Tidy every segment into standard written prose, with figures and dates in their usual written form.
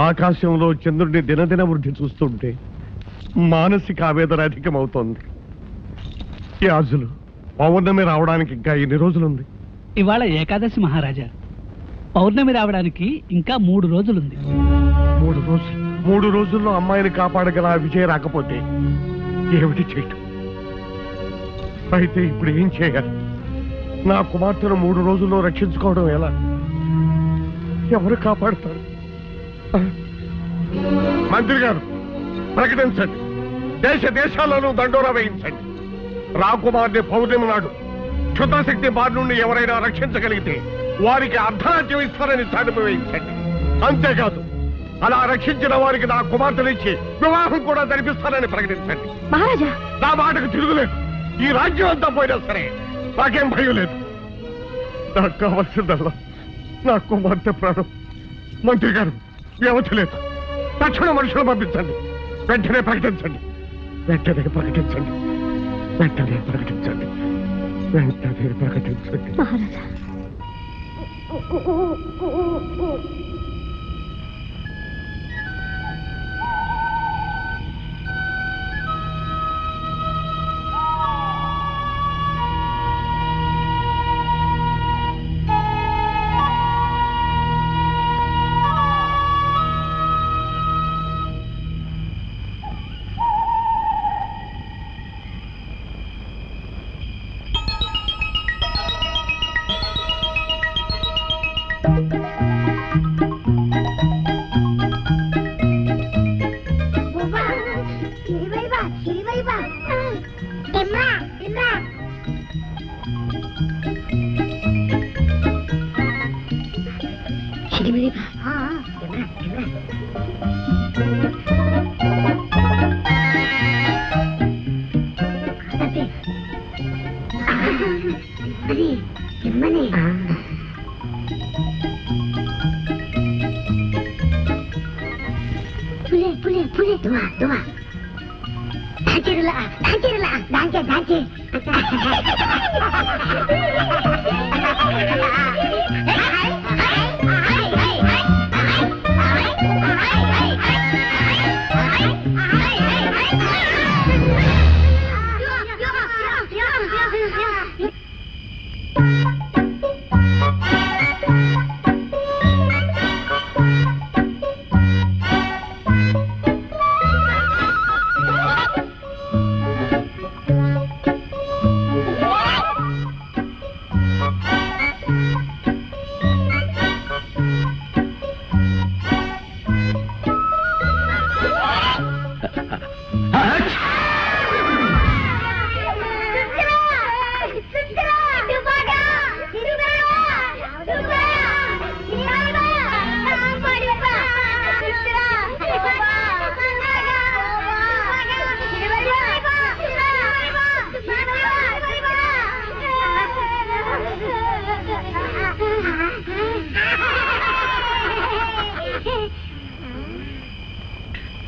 ఆకాశంలో చంద్రుడిని దినదిన వృద్ధి చూస్తుంటే మానసిక ఆవేదన అధికమవుతోంది. యాజులు పౌర్ణమి రావడానికి ఇంకా ఎన్ని రోజులుంది? ఇవాళ ఏకాదశి మహారాజా. పౌర్ణమి రావడానికి ఇంకా 3 రోజులుంది. 3 రోజులు? 3 రోజుల్లో అమ్మాయిని కాపాడగల విజయ రాకపోతే ఏమిటి చేయటం? అయితే ఇప్పుడు ఏం చేయాలి? నా కుమార్తెను 3 రోజుల్లో రక్షించుకోవడం ఎలా? ఎవరు కాపాడుతారు? మంత్రి గారు ప్రకటించండి, దేశాల్లోనూ దండోరా వేయించండి. రాకుమార్ని పౌర్ణమి నాడు క్షుద్రశక్తి బారి నుండి ఎవరైనా రక్షించగలిగితే వారికి అర్ధరాజ్యం ఇస్తారని చాటింపు వేయించండి. అంతేకాదు, అలా రక్షించిన వారికి నా కుమార్తెనిచ్చి వివాహం కూడా జరిపిస్తారని ప్రకటించండి. మహారాజా, నా మాటకు తిరుగులేదు. ఈ రాజ్యం అంతా పోయినా సరే నాకేం భయం లేదు. నాకు కావాల్సిందల్లా నా కుమార్తె ప్రాణం. మంత్రి గారు, వ్యవధి లేదు. తక్షణ మనుషులు పంపించండి. వెంటనే ప్రకటించండి. వెంటనే ప్రకటించండి. వెంటనే ప్రకటించండి. వెంటనే ప్రకటించండి. మహారాజా.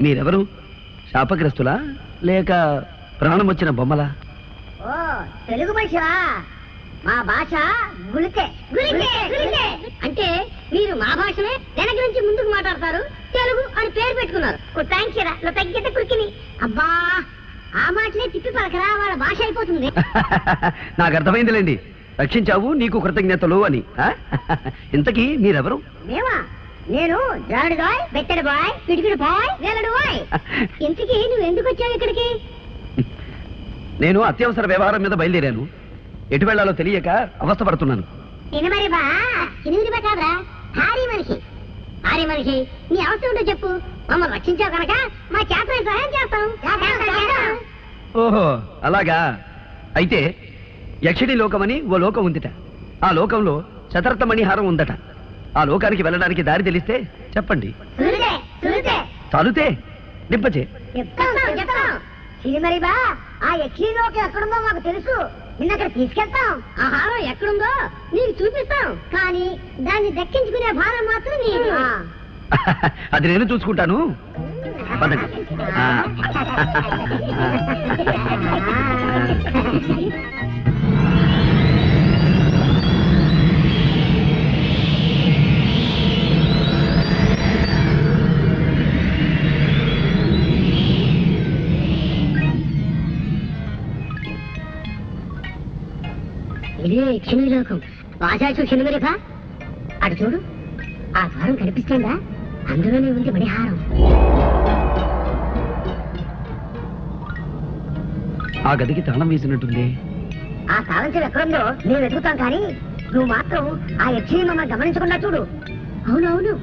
మీరెవరు? శాపగ్రస్తులా లేక ప్రాణం వచ్చిన బొమ్మలా? ఓ, తెలుగు మనిషివా? మా భాష గులికే. అంటే మీరు మా భాషనే వెనక నుంచి ముందుకు మాట్లాడతారు, తెలుగు అని పేరు పెట్టుకున్నారు. కురికిని అబ్బా, ఆ మాటలే తిప్పి పలకరా, వాళ్ళ భాష అయిపోతుంది. నాకు అర్థమైందిలేండి, రక్షించావు నీకు కృతజ్ఞతలు అని. ఇంతకీ మీరెవరు? మేమా? నేను జాడు బాయ్, బెత్తడి బాయ్, పిడికిడి బాయ్, వేలడు బాయ్. ఇంతకీ నువ్వు ఎందుకు వచ్చావు ఇక్కడికి? నేను అత్యవసర వ్యవహారం మీద బయలుదేరాను. ఎటు వెళ్లాలో తెలియక అవస్థపడుతున్నాను. కాదురా, భారీ మనిషి నీ అవసరం ఉంటే చెప్పు, మమ్మల్ని రక్షించావు కనుక మా చేత సహాయం చేస్తాం. ఓహో, అలాగా. అయితే యక్షిణి లోకమని ఓ లోకం ఉందిట. ఆ లోకంలో శతరత్నమణిహారం ఉందట. ఆ లోకానికి వెళ్ళడానికి దారి తెలిస్తే చెప్పండి. తాలుతే నింపచే. సిరిమరిబా, ఆ యక్షి లోకం ఎక్కడుందో మాకు తెలుసు. నిన్నక్కడ తీసుకెళ్తాం. ఆ హారం ఎక్కడుందో నీకు చూపిస్తాం. కానీ దాన్ని దక్కించుకునే భారం మాత్రం నీది. అది నేను చూసుకుంటాను. పదండి. అదే క్షణిలోకం ఆచార్య క్షణిగరేఖ అటు చూడు ఆ ద్వారం కనిపిస్తుందా అందులోనే ఉంది మణిహారం ఆ గదికి తాళం వేసినట్టుంది. ఆ తాళం చెవి ఎక్కడుందో మేము వెతుకుతాం కానీ నువ్వు మాత్రం ఆ యక్షిని మమ్మల్ని గమనించకుండా చూడు. అవునవును.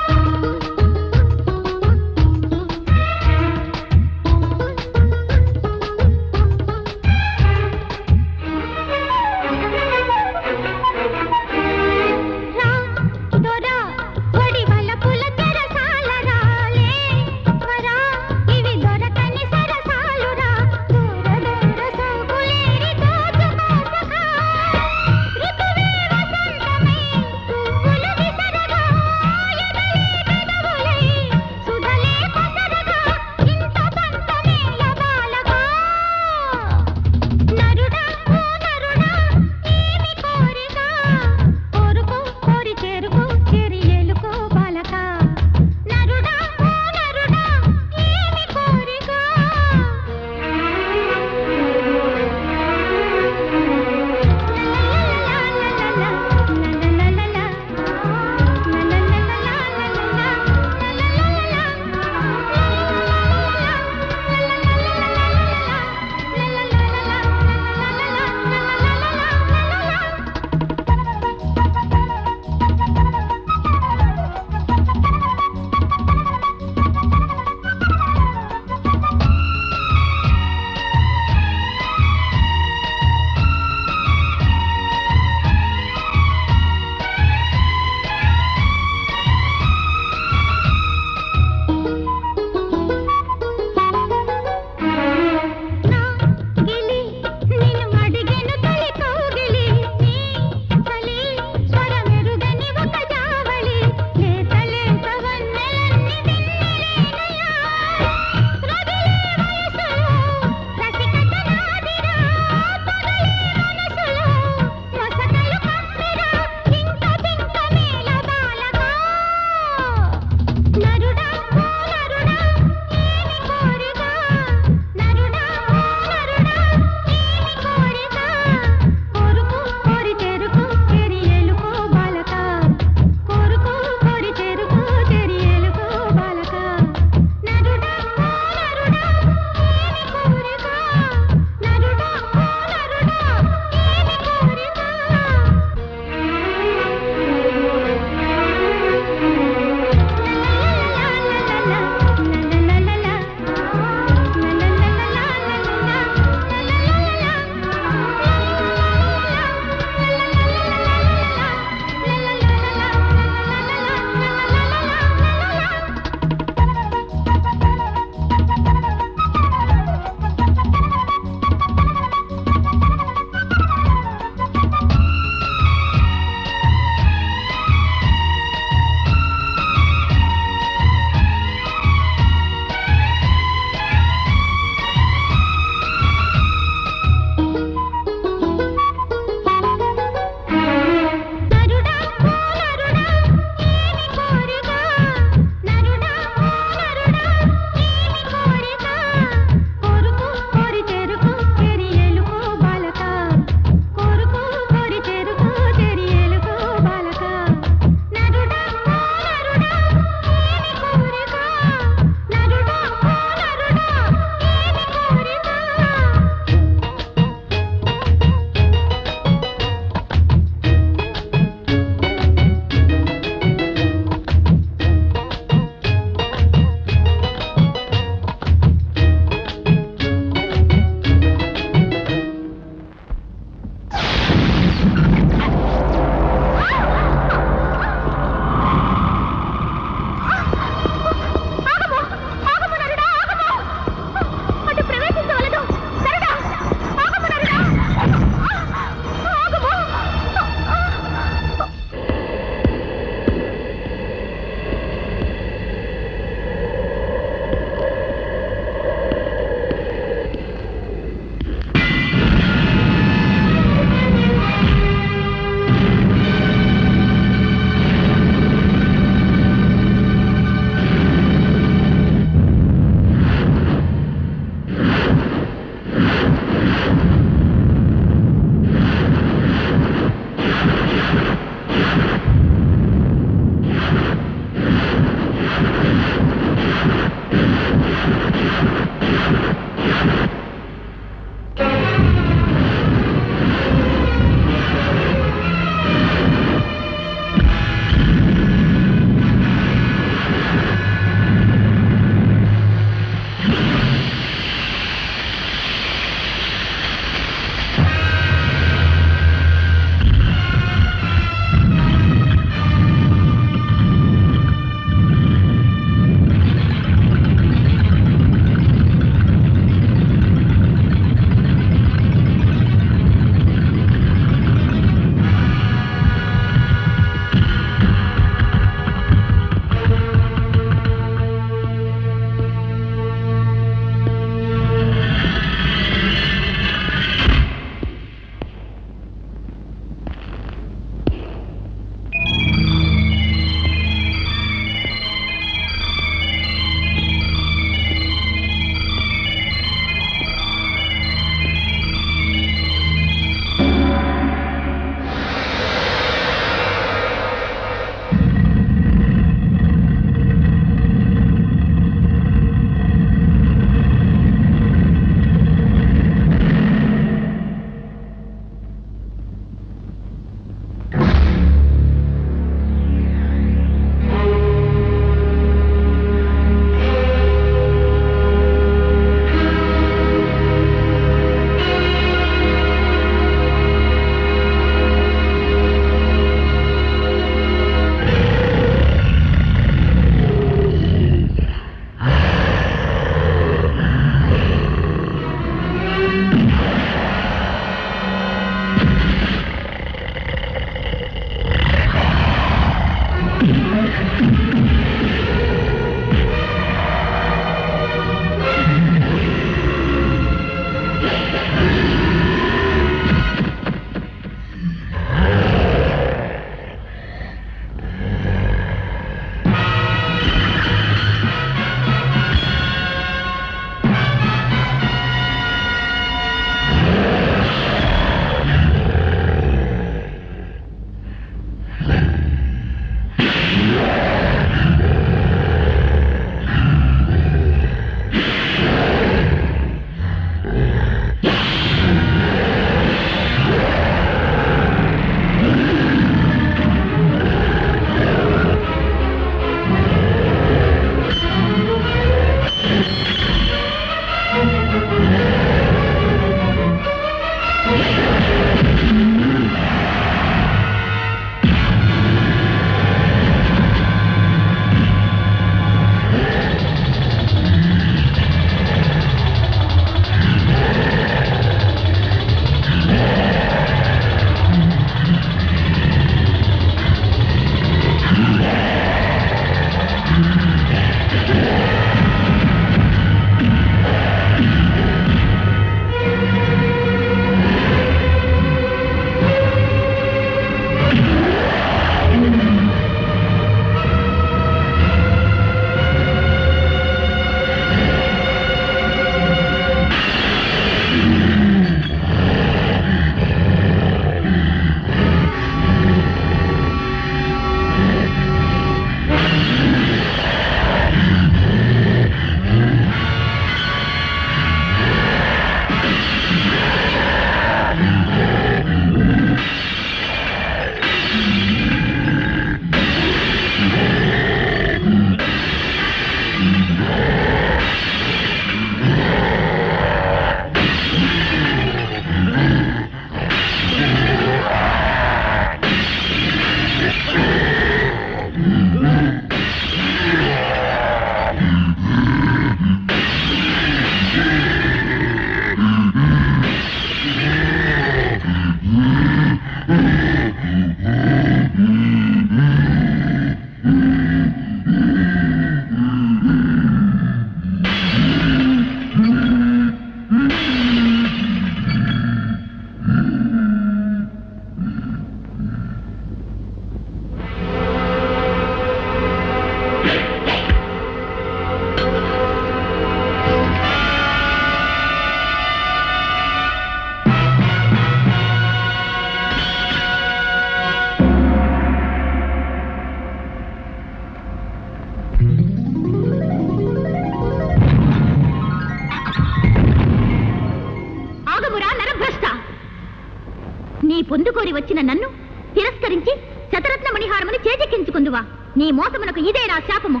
పొందుకోరి వచ్చిన నన్ను తిరస్కరించి శతరత్న మణిహారముని చేజెక్కించుకుందువా? నీ మోసమునకు ఇదే నా శాపము.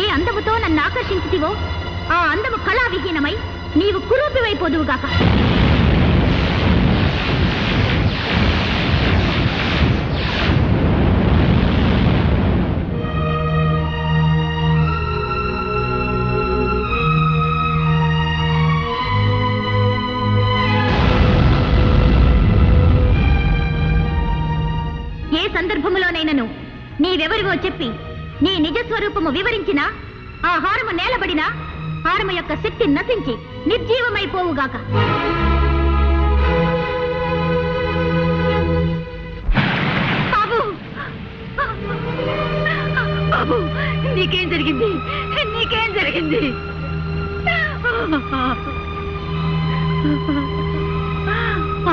ఏ అందముతో నన్ను ఆకర్షించుతివో ఆ అందము కళావిహీనమై నీవు కురూపివైపోదువుగాక. ఏ సందర్భములోనైనను నీవెవరివో చెప్పి నీ నిజస్వరూపము వివరించినా ఆ హారము నేలబడినా హారము యొక్క శక్తి నశించి నిర్జీవమైపోవుగాక. బాబు, బాబు, నీకేం జరిగింది? నీకేం జరిగింది?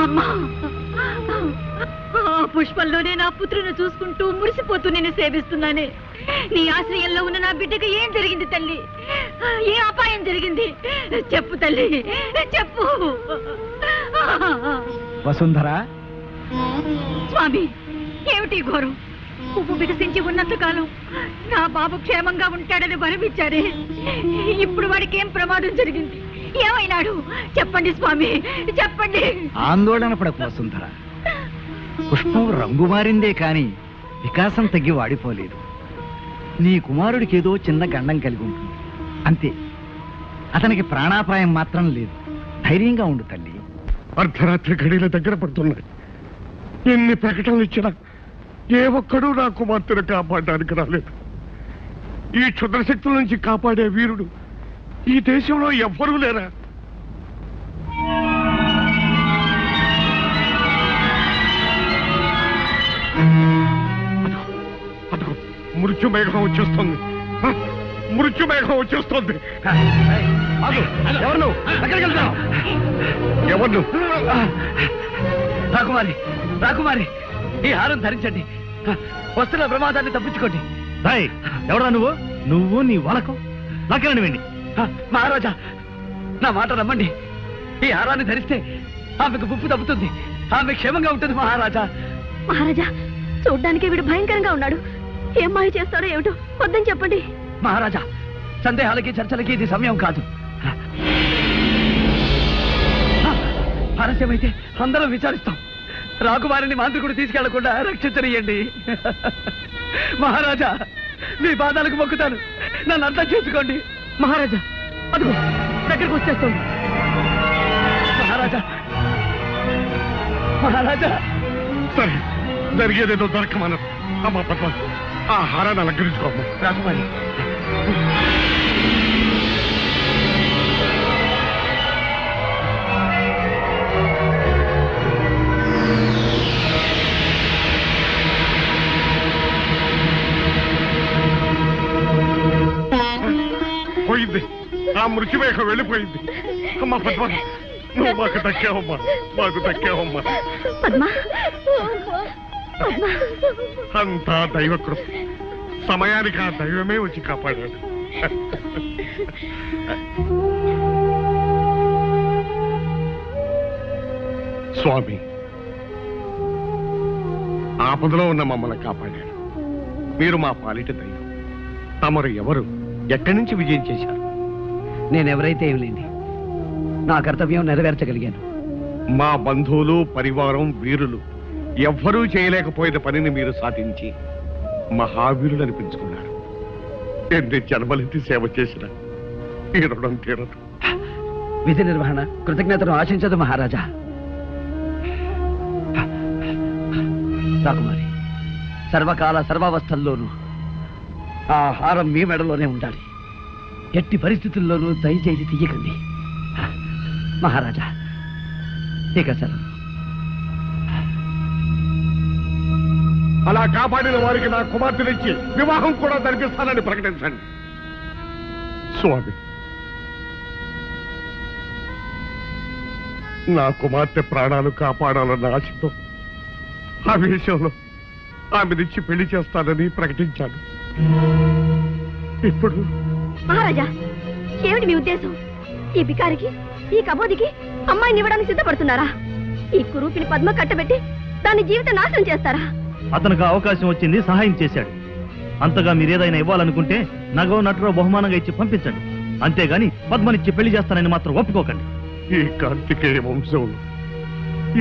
అమ్మా, పుష్పంలోనే నా పుత్రుని చూసుకుంటూ మురిసిపోతూ నేను సేవిస్తున్నానే. నీ ఆశ్రయంలో ఉన్న నా బిడ్డకు ఏం జరిగింది తల్లి? ఏ అపాయం జరిగింది? చెప్పు తల్లి, చెప్పు. వసుంధర, స్వామి, ఏమిటి ఘోరం? పువ్వు వికసించి ఉన్నంత కాలం నా బాబు క్షేమంగా ఉంటాడని వరమిచ్చారే. ఇప్పుడు వాడికి ఏం ప్రమాదం జరిగింది? ఏమైనాడు? చెప్పండి స్వామి, చెప్పండి. ఆందోళన పడకు వసుంధర. పుష్పం రంగు మారిందే కాని వికాసం తగ్గి వాడిపోలేదు. నీ కుమారుడికి ఏదో చిన్న గండం కలిగి ఉంటుంది అంతే. అతనికి ప్రాణాపాయం మాత్రం లేదు. ధైర్యంగా ఉండు తల్లి. అర్ధరాత్రి గడిల దగ్గర పడుతున్నాయి. ఎన్ని ప్రకటనలు ఇచ్చినా ఏ ఒక్కడూ నా కుమార్తెను కాపాడడానికి రాలేదు. ఈ క్షుద్రశక్తుల నుంచి కాపాడే వీరుడు ఈ దేశంలో ఎవ్వరూ లేరా? అదిగో మృత్యు మేఘం వచ్చేస్తుంది. మృత్యు మేఘం వచ్చేస్తుంది. ఎవరు? ఎక్కడికి వెళ్తావు? ఎవరు? రాకుమారి, రాకుమారి, ఈ హారం ధరించండి. వస్తున్న ప్రమాదాన్ని తప్పించుకోండి. ఎవరా నువ్వు? నువ్వు నీ వలకం నాకేనండి వెండి. మహారాజా, నా మాట నమ్మండి. ఈ హారాన్ని ధరిస్తే ఆమెకు ముప్పు తప్పుతుంది. ఆమె క్షేమంగా ఉంటుంది మహారాజా. మహారాజా, చూడ్డానికి వీడు భయంకరంగా ఉన్నాడు. ఏం మాయ చేస్తాడో ఏమిటో, వద్దని చెప్పండి. మహారాజా, సందేహాలకి చర్చలకి ఇది సమయం కాదు. ఆలస్యమైతే అందరం విచారిస్తాం. రాకుమారిని మాంత్రికుడు తీసుకెళ్లకుండా రక్షించనియండి. మహారాజా, మీ పాదాలకు మొక్కుతాను, నన్ను అర్థం చేసుకోండి. మహారాజా, అదిగో దగ్గరకు వచ్చేస్తాం. మహారాజా, మహారాజా. సరే, జరిగేదేదో దొరకమన్నారు. అమ్మా పద్మ, ఆ హారాన్ని అలంకరించుకోమ్మా. రాకుమారి, పోయింది. ఆ మృత్యుమేఘం వెళ్ళిపోయింది. అమ్మా పద్మ, నువ్వు మాకు దక్కావమ్మా, మాకు దక్కావమ్మా. అంతా దైవకృప. సమయానికి ఆ దైవమే వచ్చి కాపాడాడు. స్వామి, ఆపదలో ఉన్న మమ్మల్ని కాపాడారు. మీరు మా పాలిట దైవం. తమరు ఎవరు? ఎక్కడి నుంచి విజయం చేశారు? నేనెవరైతే ఏం లేండి, నా కర్తవ్యం నెరవేర్చగలిగాను. మా బంధువులు, పరివారం, వీరులు ఎవ్వరూ చేయలేకపోయిన పనిని మీరు సాధించి మహావీరులు అనిపించుకున్నారు. ఎన్ని జన్మలెత్తి సేవ చేసిన ఈ రుణం తీరదు. విధి నిర్వహణ కృతజ్ఞతను ఆశించదు మహారాజా. రాకుమారి, సర్వకాల సర్వావస్థల్లోనూ ఆ హారం మీ మెడలోనే ఉండాలి. ఎట్టి పరిస్థితుల్లోనూ దయచేసి తీయకండి. మహారాజా, ఇక సెలవు. అలా కాపాడిన వారికి నా కుమార్తెనిచ్చి వివాహం కూడా జరిపిస్తానని ప్రకటించండి. స్వామి, నా కుమార్తె ప్రాణాలు కాపాడాలన్న ఆశతో ఆ విషయంలో ఆమెనిచ్చి పెళ్లి చేస్తానని ప్రకటించాను. ఇప్పుడు మహారాజా, ఏమిటి మీ ఉద్దేశం? ఈ బికారికి, ఈ కబోదికి అమ్మాయిని ఇవ్వడానికి సిద్ధపడుతున్నారా? ఈ కురూపిని పద్మ కట్టబెట్టి దాని జీవితం నాశనం చేస్తారా? అతనికి అవకాశం వచ్చింది, సహాయం చేశాడు. అంతగా మీరేదైనా ఇవ్వాలనుకుంటే నగో నటులో బహుమానంగా ఇచ్చి పంపించండి. అంతేగాని పద్మనిచ్చి పెళ్లి చేస్తానని మాత్రం ఒప్పుకోకండి. ఈ కార్తికేయ వంశంలో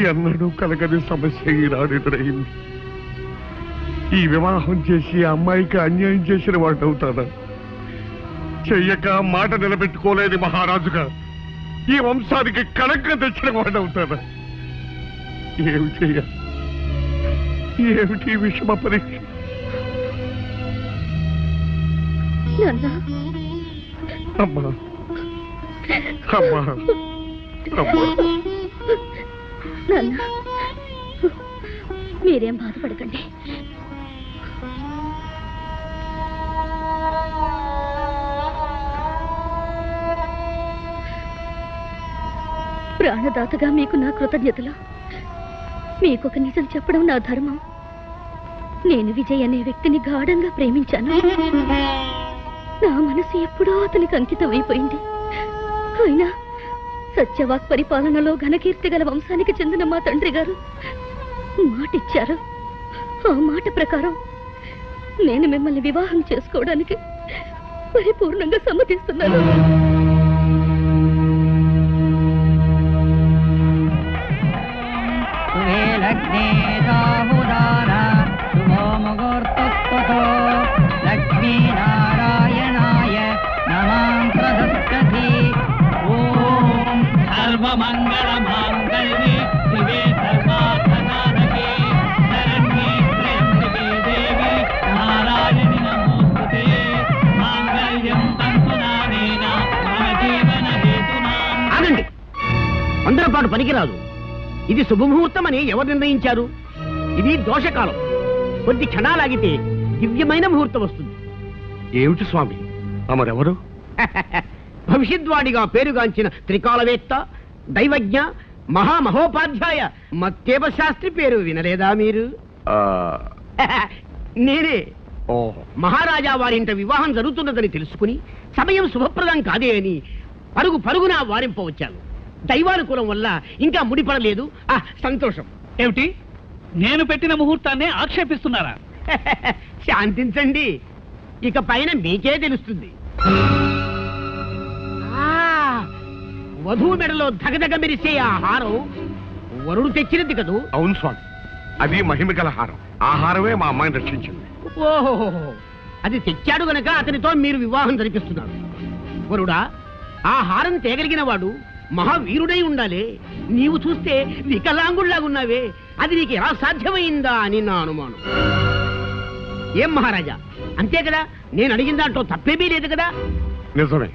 ఎన్నడూ కలగని సమస్య ఈనాడు ఎదురైంది. ఈ వివాహం చేసి ఆ అమ్మాయికి అన్యాయం చేసిన వాడు అవుతాడా? చెయ్యక మాట నిలబెట్టుకోలేని మహారాజుగా ఈ వంశానికి కళంకం తెచ్చిన వాడు అవుతాడా? ఏమి చెయ్యాలి? ఏమిటి విషమ పరీక్ష? అమ్మా అమ్మా అమ్మా, నాన్న మీరేం బాధపడకండి. ప్రాణదాతగా మీకు నా కృతజ్ఞతలు. మీకొక నిజం చెప్పడం నా ధర్మం. నేను విజయ్ అనే వ్యక్తిని గాఢంగా ప్రేమించాను. నా మనసు ఎప్పుడో అతనికి అంకితం అయిపోయింది. అయినా సత్యవాక్ పరిపాలనలో ఘనకీర్తి గల వంశానికి చెందిన మా తండ్రి గారు మాటిచ్చారు. ఆ మాట ప్రకారం నేను మిమ్మల్ని వివాహం చేసుకోవడానికి పరిపూర్ణంగా సమ్మతిస్తున్నాను. లక్ష్మీనారాయణాయ నమాం ప్రదత్తతి. ఓం సర్వమంగళమాంగళ్యే శివే సర్వార్థసాధకే శరణ్యే త్ర్యంబకే దేవి నారాయణి నమోస్తుతే. మాంగళ్యం తంతునానేన మమ జీవన హేతునాం. ఆగండి, అందరి పాటు పనికిరాదు. ఇది శుభముహూర్తం అని ఎవరు నిర్ణయించారు? ఇది దోషకాలం. కొద్ది క్షణాలాగితే దివ్యమైన ముహూర్తం వస్తుంది. ఏమిటి స్వామి తమరెవరు? భవిష్యద్వాడిగా పేరుగాంచిన త్రికాలవేత్త, దైవజ్ఞ, మహామహోపాధ్యాయ మత్తేవ శాస్త్రి పేరు వినలేదా మీరు? నేనే. మహారాజా వారింట వివాహం జరుగుతున్నదని తెలుసుకుని సమయం శుభప్రదం కాదే అని పరుగున వారింపవచ్చాను. దైవానుకూలం వల్ల ఇంకా ముడిపడలేదు. సంతోషం. ఏమిటి, నేను పెట్టిన ముహూర్తాన్ని ఆక్షేపిస్తున్నారా? శాంతించండి, ఇక పైన మీకే తెలుస్తుంది. వధువు మెడలో ధగధగ మెరిసే ఆ హారం వరుడు తెచ్చినది కదూ? అవును స్వామి, అది మహిమగల హారం. ఆ హారమే మా అమ్మాయిని రక్షించింది. ఓహో, అది తెచ్చాడు గనక అతనితో మీరు వివాహం జరిపిస్తున్నారు. వరుడా, ఆ హారం తేగలిగిన వాడు మహావీరుడై ఉండాలి. నీవు చూస్తే వికలాంగుళ్లాగున్నావే, అది నీకు ఎలా సాధ్యమైందా అని నా అనుమానం. ఏం మహారాజా, అంతే కదా? నేను అడిగిన దాంట్లో తప్పేమీ లేదు కదా? నిజమే.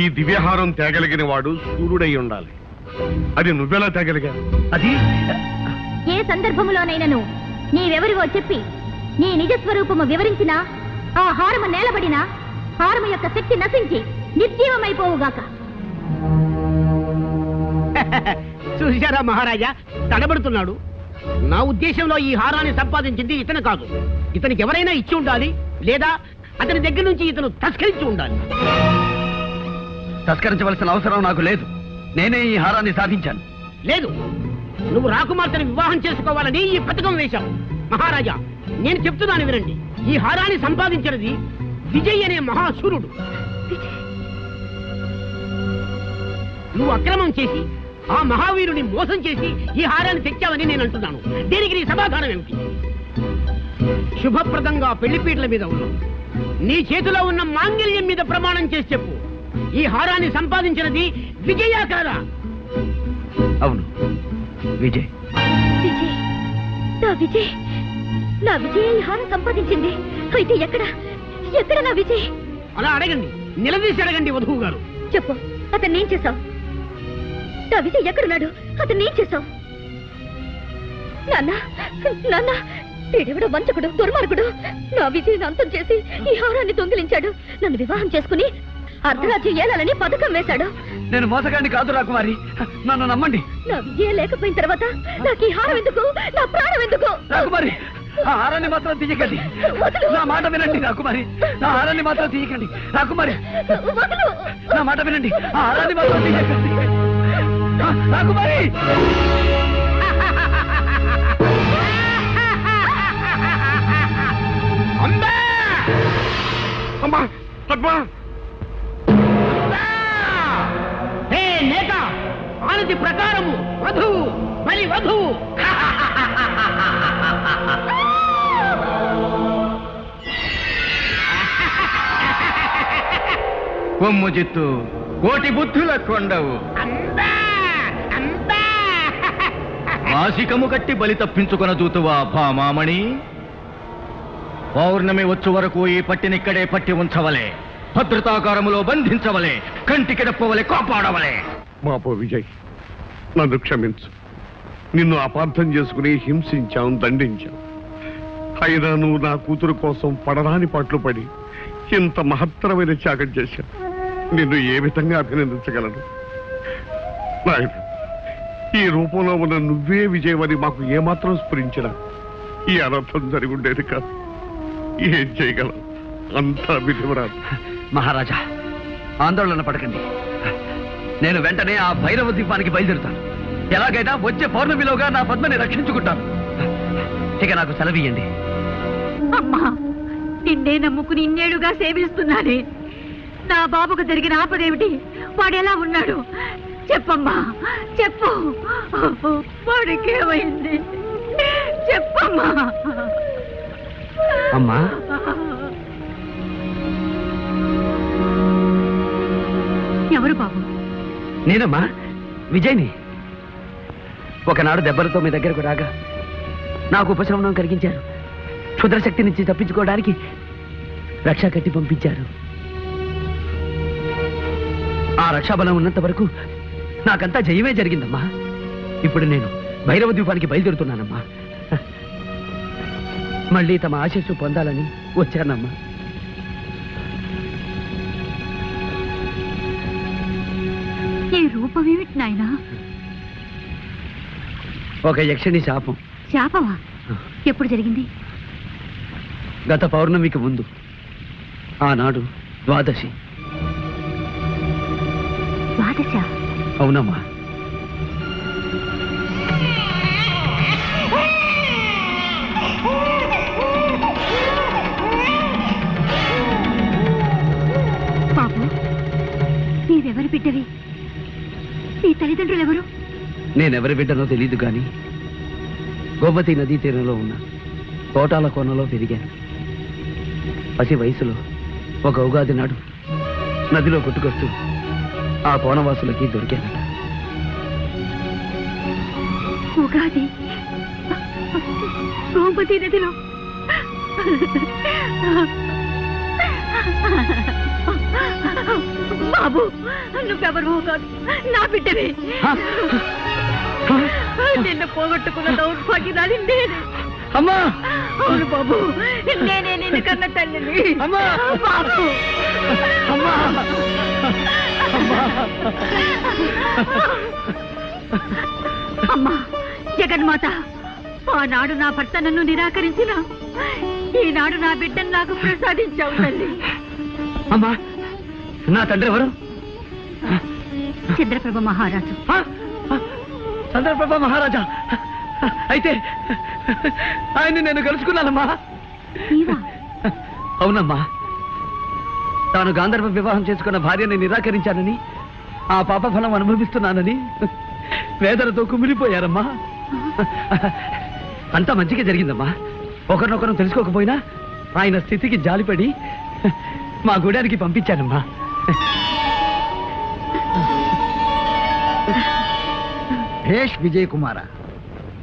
ఈ దివ్యహారం తేగలిగిన వాడు సూర్యుడై ఉండాలి. అది నువ్వెలా తేగలిగా? అది ఏ సందర్భంలోనైనను నీవెవరివో చెప్పి నీ నిజస్వరూపము వివరించినా ఆ హారము నేలబడినా హారము యొక్క శక్తి నశించి నిర్జీవమైపోవుగాక. చూశారా మహారాజా, తడబడుతున్నాడు. నా ఉద్దేశంలో ఈ హారాన్ని సంపాదించింది ఇతను కాదు. ఇతనికి ఎవరైనా ఇచ్చి ఉండాలి, లేదా అతని దగ్గర నుంచి ఇతను తస్కరించి ఉండాలి. తస్కరించవలసిన అవసరం నాకు లేదు. నేనే ఈ హారాన్ని సాధించాను. లేదు, నువ్వు రాకుమార్తెను వివాహం చేసుకోవాలని ఈ పథకం వేశావు. మహారాజా, నేను చెప్తున్నాను వినండి. ఈ హారాన్ని సంపాదించినది విజయ్ అనే మహాశూరుడు. నువ్వు అక్రమం చేసి ఆ మహావీరుని మోసం చేసి ఈ హారాన్ని తెచ్చావని నేను అంటున్నాను. దీనికి నీ సమాధానం ఏమిటి? శుభప్రదంగా పెళ్లిపీటల మీద ఉన్నావు. నీ చేతిలో ఉన్న మాంగళ్యం మీద ప్రమాణం చేసి చెప్పు, ఈ హారాన్ని సంపాదించినది విజయ కాదా? అవును, విజయ్. విజయ్, నా విజయ్, నా విజయ్ ఈ హారం సంపాదించింది. అయితే ఎక్కడ ఎక్కడ నా విజయ్? అలా అడగండి, నిలదీసి అడగండి వధువు గారు. చెప్పు, అతన్ని ఏం చేశావు? నా విజయ్ ఎక్కడున్నాడు? అతన్ని ఏం చేశావు? నాన్న, నాన్న, వీడెవడో వంచకుడు, దుర్మార్గుడు. నా విజయ్ అంతం చేసి ఈ హారాన్ని దొంగిలించాడు. నన్ను వివాహం చేసుకుని అర్ధరాజ్యం ఏలాలని పథకం వేశాడు. నేను మోసగాడిని కాదు రాకుమారి, నన్ను నమ్మండి. నా విజయ లేకపోయిన తర్వాత నాకు ఈ హారం ఎందుకు? నా ప్రాణం ఎందుకు? రాకుమారి, ఆ హారాన్ని మాత్రం తీయకండి. నా మాట వినండి రాకుమారి, నా హారాన్ని మాత్రం తీయకండి. రాకుమారి, నా మాట వినండి, ఆ హారాన్ని మాత్రం తీయకండి. రాకుమారి అమ్మా పద్మ నేత ఆనతి ప్రకారము వధువు బలి వధువు కొమ్ము జిత్తు కోటి బుద్ధుల కొండవు మాసికము కట్టి బలి తప్పించుకొన దూతువా భామామణి పౌర్ణమి వచ్చు వరకు ఈ పట్టినిక్కడే పట్టి ఉంచవలే భద్రతాకారములో బంధించవలే కంటికిడప్పవలే కాపాడవలే మాపో విజయ్ నన్ను క్షమించు నిన్ను అపార్థం చేసుకుని హింసించాం దండించాం అయినా నువ్వు నా కూతురు కోసం పడరాని పాటలు పడి ఇంత మహత్తరమైన త్యాగం చేశావు నిన్ను ఏ విధంగా అభినందించగలను నాయన ఈ రూపంలో ఉన్న నువ్వే విజయమని మాకు ఏమాత్రం స్ఫురించినా ఈ అనర్థం జరిగి ఉండేది కాదు ఏం చేయగలం అంతా విధివరాదు మహారాజా ఆందోళన పడకండి నేను వెంటనే ఆ భైరవ ద్వీపానికి బయలుదేరుతాను ఎలాగైనా వచ్చే పౌర్ణమిలోగా నా పద్మని రక్షించుకుంటాను ఇక నాకు సెలవియండి అమ్మా నిన్నే నమ్ముకుని ఇన్నేళ్లుగా సేవిస్తున్నానే నా బాబుకు జరిగిన ఆపదేమిటి వాడెలా ఉన్నాడు చెప్పమ్మా చెప్పు వాడికేమైంది చెప్పమ్మా అమ్మా ఎవరు బాబు నేనమ్మా విజయ్ని ఒకనాడు దెబ్బలతో మీ దగ్గరకు రాగా నాకు ఉపశమనం కలిగించారు క్షుద్రశక్తి నుంచి తప్పించుకోవడానికి రక్షా కట్టి పంపించారు ఆ రక్షాబలం ఉన్నంత వరకు నాకంతా జయమే జరిగిందమ్మా ఇప్పుడు నేను భైరవ ద్వీపానికి బయలుదేరుతున్నానమ్మా మళ్ళీ తమ ఆశీస్సు పొందాలని వచ్చానమ్మా ఈ రూపమేమిటి నాయనా ఒక యక్షిణి శాపం శాపమా ఎప్పుడు జరిగింది గత పౌర్ణమికి ముందు ఆనాడు ద్వాదశి ద్వాదశ అవునమ్మా బాబు నీవెవరి బిడ్డవి నీ తల్లిదండ్రులు ఎవరు నేనెవరి బిడ్డనో తెలీదు కానీ గోమతి నదీ తీరంలో ఉన్న కోటాల కోనలో పెరిగాను పసి వయసులో ఒక ఉగాది నాడు నదిలో కొట్టుకొస్తూ ఆ కోనవాసులకి దొరికానట ఉగాది గోమతి నదిలో బాబు నువ్వెవరు కాదు నా బిడ్డవే నిన్ను పోగొట్టుకున్న దౌర్భాగ్యరాలి నేనే అమ్మా అవును బాబు నేనే నిన్ను కన్న తల్లిని అమ్మా బాబు అమ్మా అమ్మా జగన్మాత ఆనాడు నా భర్త నన్ను నిరాకరించిన ఈనాడు నా బిడ్డను నాకు ప్రసాదించావు తల్లి అమ్మా నా తండ్రి ఎవరు చంద్రప్రభ మహారాజు చంద్రప్రభ మహారాజా అయితే ఆయన్ని నేను కలుసుకున్నానమ్మా నీవా అవునమ్మా తాను గాంధర్వ వివాహం చేసుకున్న భార్యని నిరాకరించానని ఆ పాప ఫలం అనుభవిస్తున్నానని వేదనతో కుమిలిపోయారమ్మా అంతా మంచిగా జరిగిందమ్మా ఒకరినొకరు తెలుసుకోకపోయినా ఆయన స్థితికి జాలిపడి మా గూడానికి పంపించానమ్మా భేష్ విజయ్ కుమార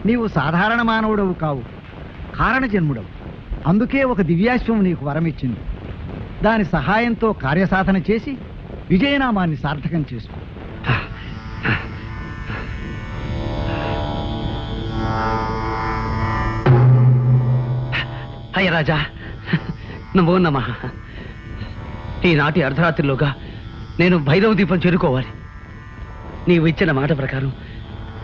నీవు సాధారణ మానవుడవు కావు కారణ జన్ముడవు అందుకే ఒక దివ్యాశ్వం నీకు వరమిచ్చింది దాని సహాయంతో కార్యసాధన చేసి విజయనామాన్ని సార్థకం చేసుకో అయ్య రాజా నమో నమః ఈనాటి అర్ధరాత్రిలోగా నేను భైరవ దీపం చేరుకోవాలి నీవు ఇచ్చిన మాట ప్రకారం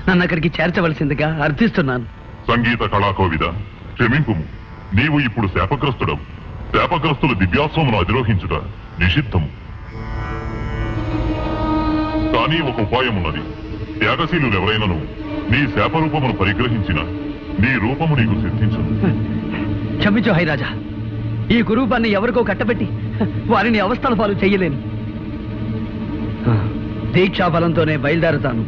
నన్ను అక్కడికి చేర్చవలసిందిగా అర్థిస్తున్నాను సంగీత కళాకోవిద క్షమింపుము నీవు ఇప్పుడు శాపగ్రస్తుడవు శాపగ్రస్తుల దివ్యాస్వమును అధిరోహించుట నిషిద్ధము కానీ ఒక ఉపాయం ఉన్నది త్యాగశీలు ఎవరైనను నీ శాపరూపమును పరిగ్రహించిన నీ రూపము నీకు సిద్ధించదు. క్షమించు హైరాజా, ఈ కురూపాన్ని ఎవరికో కట్టబెట్టి వారిని అవస్థల పాలు చెయ్యలేను. దీక్షా బలంతోనే బయలుదేరుతాను.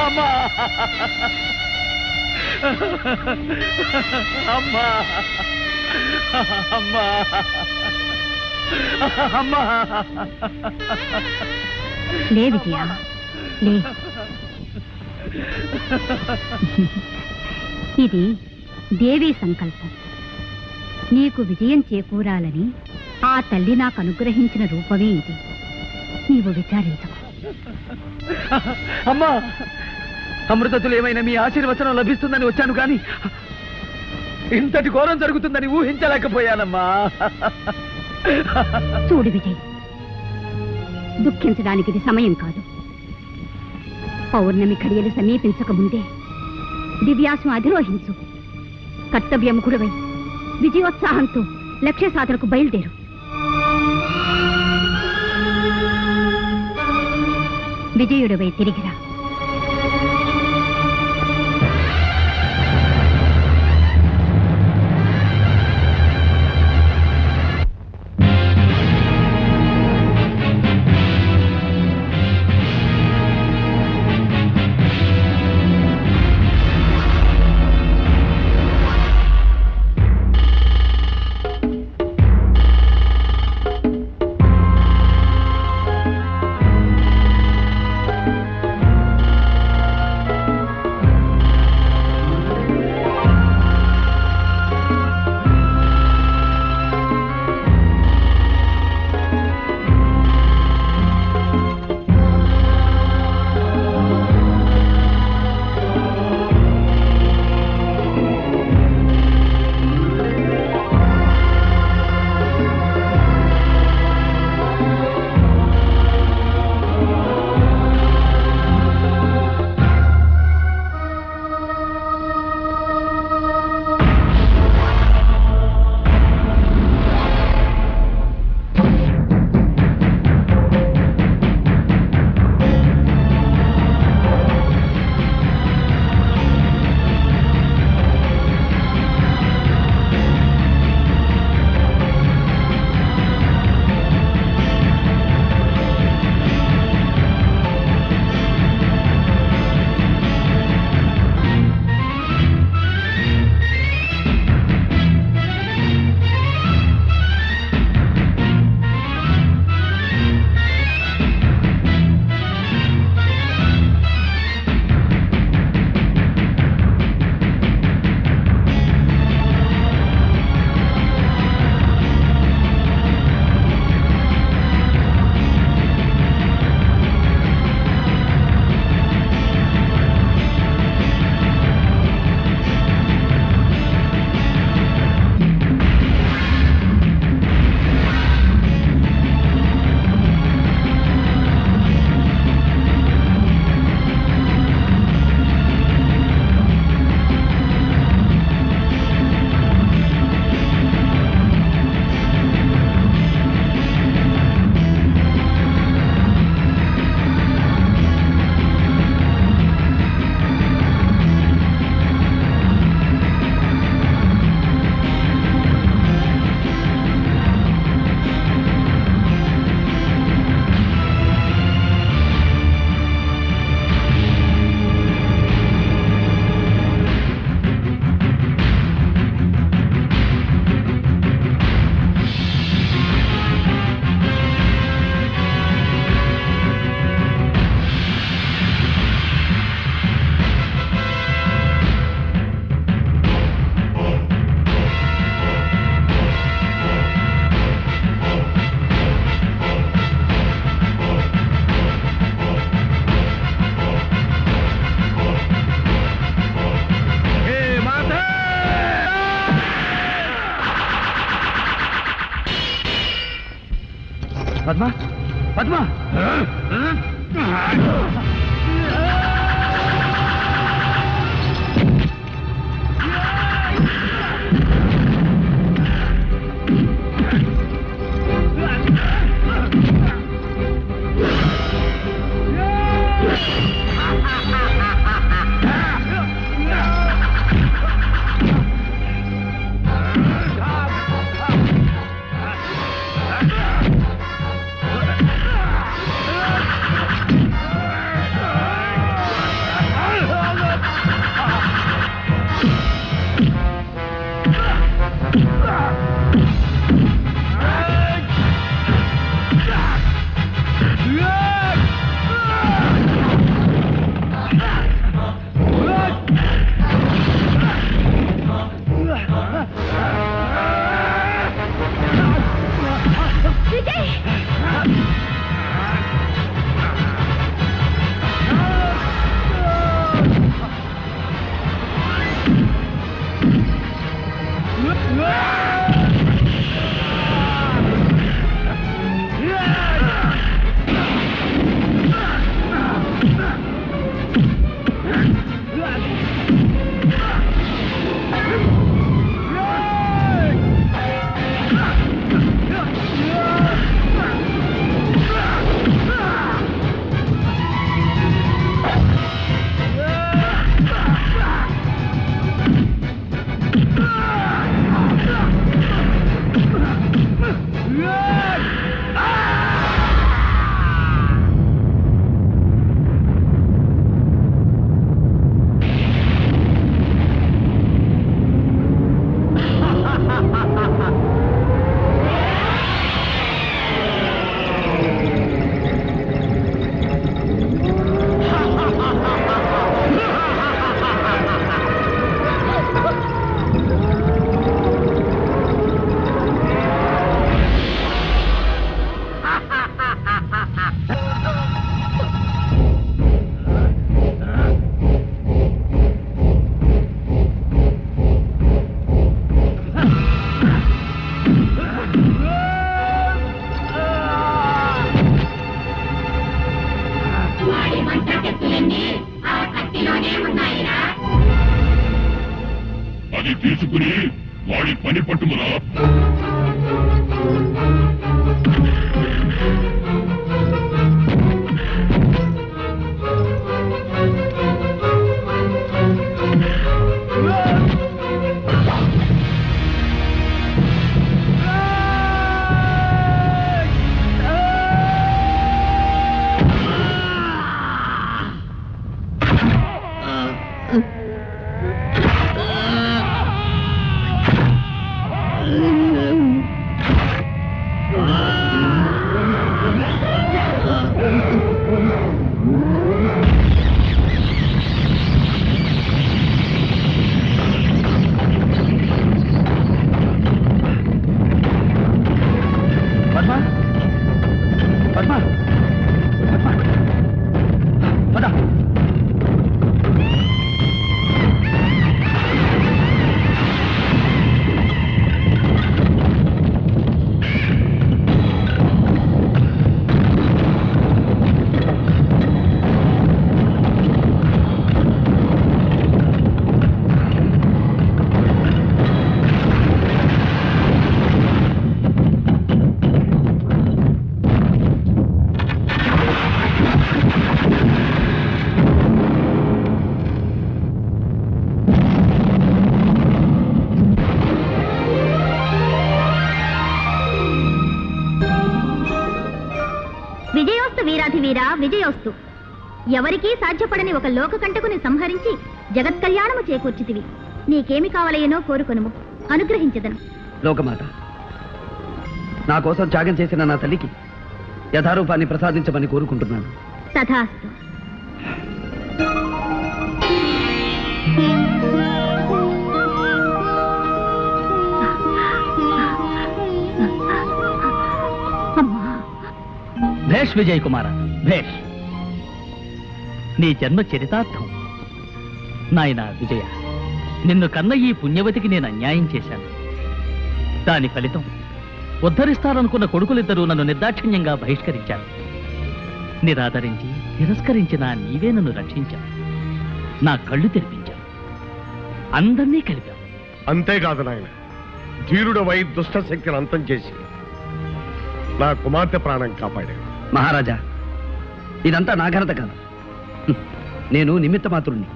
అమ్మా అమ్మా అమ్మా అమ్మా లే విజయ లే. ఇది దేవి సంకల్పం. నీకు విజయం చేకూరాలని ఆ తల్లి నాకు అనుగ్రహించిన రూపమే ఇది. నీవు విచారించకు. అమ్మా, అమృతతులు ఏమైనా మీ ఆశీర్వచనం లభిస్తుందని వచ్చాను కానీ ఇంతటి ఘోరం జరుగుతుందని ఊహించలేకపోయానమ్మా. చూడు విజయ్, దుఃఖించడానికి ఇది సమయం కాదు. పౌర్ణమి ఘడియలు సమీపించక ముందే దివ్యాసం అధిరోహించు. కర్తవ్యముఖుడవై విజయోత్సాహంతో లక్ష్య సాధనకు బయలుదేరు. విజయుడవై తిరిగిరా. పద్మ, పద్మ, అది తీసుకుని వాడి పని పట్టుమురా. విజయోస్తు వీరాధివీరా విజయోస్తు. ఎవరికీ సాధ్యపడని ఒక లోకకంటకుని సంహరించి జగత్కళ్యాణము చేకూర్చితివి. నీకేమి కావలయనో కోరుకొనుము, అనుగ్రహించదను. లోకమాత, నా కోసం త్యాగం చేసిన నా తల్లికి యథారూపాన్ని ప్రసాదించమని కోరుకుంటున్నాను. తథాస్తు. భేష్ విజయ్ కుమార, భేష్. నీ జన్మ చరితార్థం. నాయనా విజయ, నిన్ను కన్న ఈ పుణ్యవతికి నేను అన్యాయం చేశాను. దాని ఫలితం ఉద్ధరిస్తారనుకున్న కొడుకులిద్దరూ నన్ను నిర్దాక్షిణ్యంగా బహిష్కరించారు. నిరాదరించి తిరస్కరించిన నీవే నన్ను రక్షించావు. నా కళ్ళు తెరిపించావు, అందరినీ కలిపావు. అంతేకాదు నాయన, ధీరుడవై దుష్ట శక్తిని అంతం చేసి నా కుమార్తె ప్రాణం కాపాడాడు. మహారాజా, ఇదంతా నా ఘనత కాదు. నేను నిమిత్త మాత్రుణ్ణి.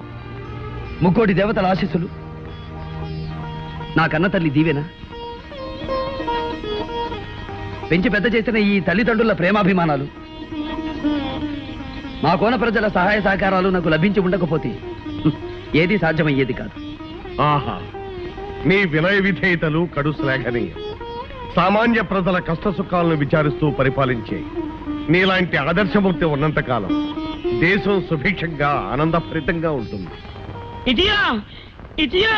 ముక్కోటి దేవతల ఆశీస్సులు, నా కన్న తల్లి దీవెన, పెంచి పెద్ద చేసిన ఈ తల్లిదండ్రుల ప్రేమాభిమానాలు, మా కోన ప్రజల సహాయ సహకారాలు నాకు లభించి ఉండకపోతే ఏది సాధ్యమయ్యేది కాదు. ఆహా, నీ వినయ విధేయతలు కడు శ్లాఘనీయం. సామాన్య ప్రజల కష్ట సుఖాలను విచారిస్తూ పరిపాలించే నీలాంటి ఆదర్శమూర్తి ఉన్నంతకాలం దేశం సుభిక్షంగా ఆనందభరితంగా ఉంటుంది. ఇటియా ఇటియా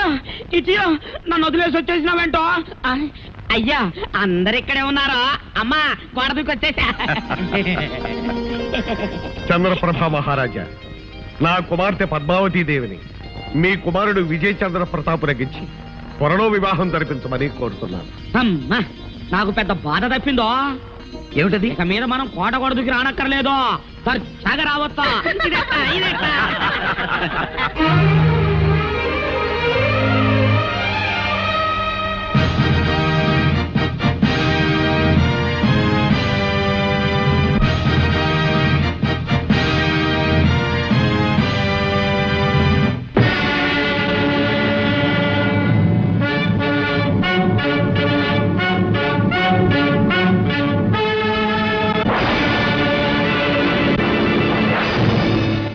ఇటియా నన్ను వదిలేసి వచ్చేసినావేంటో. అయ్యా, అందరు ఇక్కడే ఉన్నారా? అమ్మా, గొడవకి వచ్చేసా. చంద్రప్రభ మహారాజా, నా కుమార్తె పద్మావతీ దేవిని మీ కుమారుడు విజయ చంద్ర ప్రతాప్ రగించి త్వరలో వివాహం జరిపించమని కోరుతున్నాను. అమ్మా, నాకు పెద్ద బాధ తప్పిందో. ఏమిటది? ఇక మీద మనం కోట కొడుకు రానక్కర్లేదు, సరిగ్గా రావచ్చా. ఇదెట్టా, ఇదెట్టా.